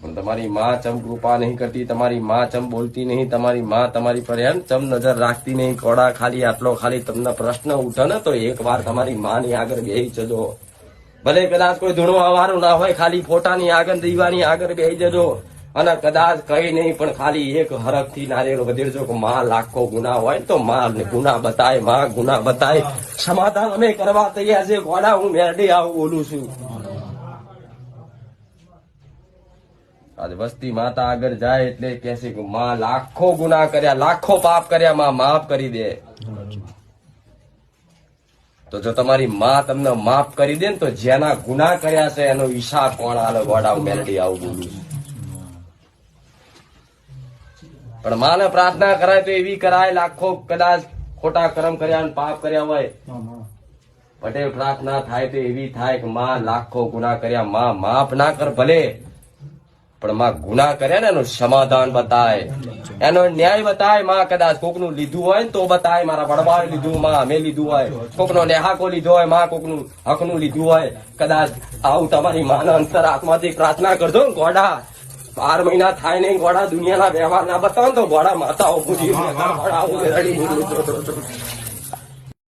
પણ તમારી માં ચમ કૃપા નહીં કરતી, તમારી માં ચમ બોલતી નહીં, તમારી માં તમારી પર એમ ચમ નજર રાખતી નહીં. કોડા ખાલી આટલો ખાલી તમને પ્રશ્ન ઉઠે ને તો એક વાર તમારી માની આગળ બેસી જજો. ભલે કદાચ કોઈ ધૂણવા વાળું ના હોય, ખાલી ફોટાની આગળ દીવાની આગળ બેસી જજો. અને કદાચ કઈ નહીં પણ ખાલી એક હરખથી નારિયેળ વધેરજો કે માં લાખો ગુના હોય તો માં ગુના બતાય, માં ગુના બતાય. સમાધાન અમે કરવા તૈયાર છે. ગોડા હું મેરડી આવું બોલું છું. આજ વસ્તી માતા આગળ જાય એટલે કે છે કે માં લાખો ગુના કર્યા, લાખો પાપ કર્યા, માં માફ કરી દે. તો જો તમારી માં તમને માફ કરી દે ને તો જેના ગુના કર્યા છે એનો હિસાબ કોણ આલે? ગોડા હું મેરડી આવું બોલું છું. પણ માને પ્રાર્થના કરાય તો એવી કરાય, લાખો કદાચ ખોટા કર્મ કર્યા અને પાપ કર્યા હોય, પટેલ પ્રાર્થના થાય તો એવી થાય કે માં લાખો ગુના કર્યા, માં માફ ના કર ભલે, પણ માં ગુના કર્યા ને એનું સમાધાન બતાય, એનો ન્યાય બતાય. માં કદાચ કોકનું લીધું હોય ને તો બતાય, મારા વડવાએ લીધું, માં અમે લીધું હોય, કોકનો નેહાકો લીધો હોય, માં કોકનું હકનું લીધું હોય. કદાચ આવું તમારી માના અંતર આત્માથી પ્રાર્થના કરજો ને ગોડા. 12 મહિના થાય નહીં ગોડા દુનિયાના વ્યવહાર ના બતાવો તો ગોડા માતાઓ પૂછી ગોડા હું રડી